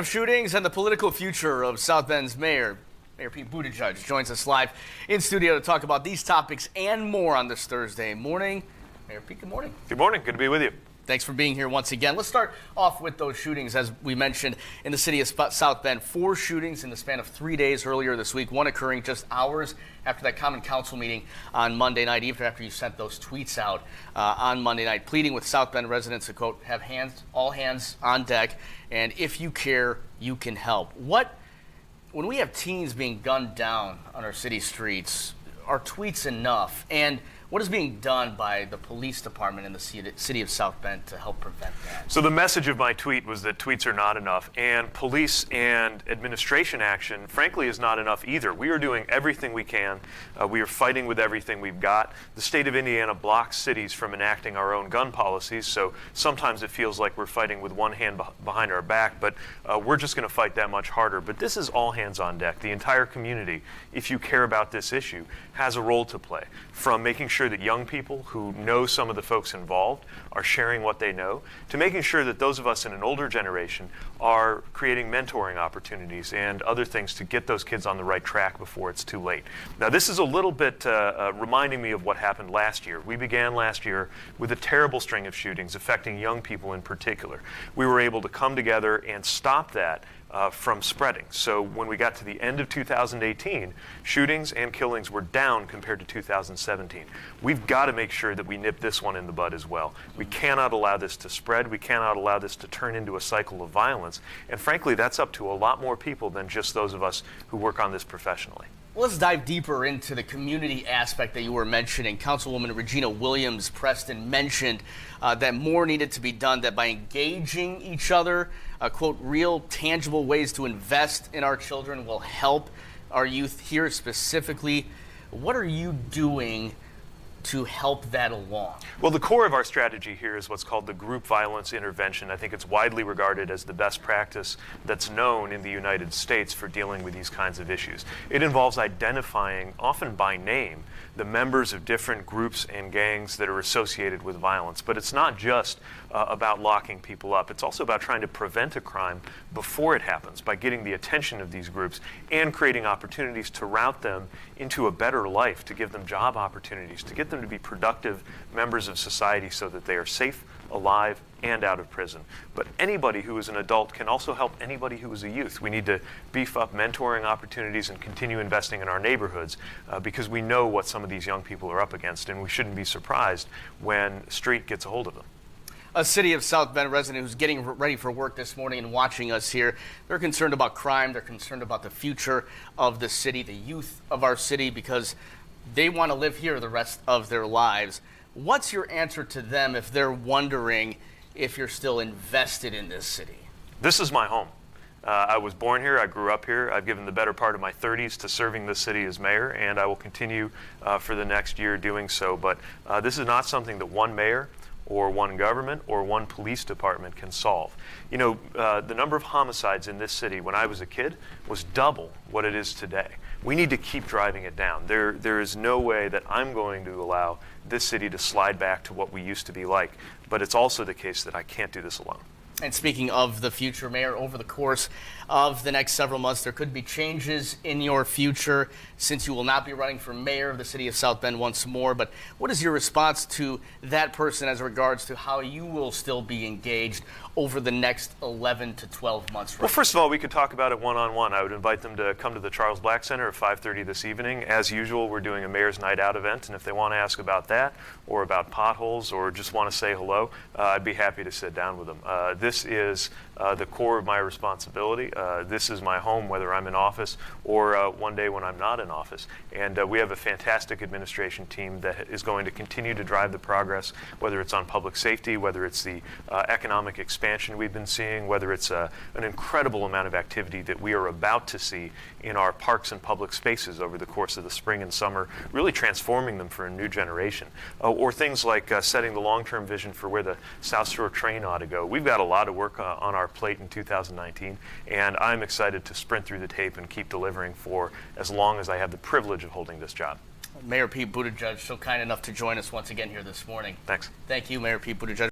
Of shootings and the political future of South Bend's Mayor Pete Buttigieg joins us live in studio to talk about these topics and more on this Thursday morning. Mayor Pete, good morning. Good morning. Good to be with you. Thanks for being here once again. Let's start off with those shootings, as we mentioned, in the city of South Bend. 4 shootings in the span of 3 days earlier this week, one occurring just hours after that common council meeting on Monday night, even after you sent those tweets out on Monday night, pleading with South Bend residents to, quote, have all hands on deck, and if you care, you can help. When we have teens being gunned down on our city streets, are tweets enough? And what is being done by the police department in the city of South Bend to help prevent that? So the message of my tweet was that tweets are not enough, and police and administration action, frankly, is not enough either. We are doing everything we can. We are fighting with everything we've got. The state of Indiana blocks cities from enacting our own gun policies, so sometimes it feels like we're fighting with one hand behind our back, but we're just going to fight that much harder. But this is all hands on deck. The entire community, if you care about this issue, has a role to play, from making sure that young people who know some of the folks involved are sharing what they know, to making sure that those of us in an older generation are creating mentoring opportunities and other things to get those kids on the right track before it's too late. Now, this is a little bit reminding me of what happened last year. We began last year with a terrible string of shootings affecting young people in particular. We were able to come together and stop that from spreading. So when we got to the end of 2018, shootings and killings were down compared to 2017. We've got to make sure that we nip this one in the bud as well. We cannot allow this to spread. We cannot allow this to turn into a cycle of violence. And frankly, that's up to a lot more people than just those of us who work on this professionally. Let's dive deeper into the community aspect that you were mentioning. Councilwoman Regina Williams-Preston mentioned that more needed to be done, that by engaging each other, quote, real tangible ways to invest in our children will help our youth here specifically. What are you doing to help that along? Well, the core of our strategy here is what's called the group violence intervention. I think it's widely regarded as the best practice that's known in the United States for dealing with these kinds of issues. It involves identifying, often by name, the members of different groups and gangs that are associated with violence. But it's not just about locking people up. It's also about trying to prevent a crime before it happens by getting the attention of these groups and creating opportunities to route them into a better life, to give them job opportunities, to get them to be productive members of society so that they are safe, alive, and out of prison. But anybody who is an adult can also help anybody who is a youth. We need to beef up mentoring opportunities and continue investing in our neighborhoods because we know what some of these young people are up against, and we shouldn't be surprised when the street gets a hold of them. A city of South Bend resident who's getting ready for work this morning and watching us here, they're concerned about crime, they're concerned about the future of the city, the youth of our city, because they want to live here the rest of their lives. What's your answer to them if they're wondering if you're still invested in this city? This is my home. I was born here, I grew up here, I've given the better part of my 30s to serving this city as mayor, and I will continue for the next year doing so. But this is not something that one mayor or one government or one police department can solve. You know, the number of homicides in this city when I was a kid was double what it is today. We need to keep driving it down. There is no way that I'm going to allow this city to slide back to what we used to be like. But it's also the case that I can't do this alone. And speaking of the future, Mayor, over the course of the next several months, there could be changes in your future since you will not be running for mayor of the city of South Bend once more. But what is your response to that person as regards to how you will still be engaged over the next 11 to 12 months? Well, first of all, we could talk about it one-on-one. I would invite them to come to the Charles Black Center at 5:30 this evening. As usual, we're doing a Mayor's Night Out event, and if they want to ask about that or about potholes or just want to say hello, I'd be happy to sit down with them. This is the core of my responsibility. This is my home, whether I'm in office or one day when I'm not in office. And we have a fantastic administration team that is going to continue to drive the progress, whether it's on public safety, whether it's the economic expansion we've been seeing, whether it's an incredible amount of activity that we are about to see in our parks and public spaces over the course of the spring and summer, really transforming them for a new generation. Or things like setting the long-term vision for where the South Shore train ought to go. We've got a lot of work on our plate in 2019, and I'm excited to sprint through the tape and keep delivering for as long as I have the privilege of holding this job. Mayor Pete Buttigieg, so kind enough to join us once again here this morning. Thanks. Thank you, Mayor Pete Buttigieg.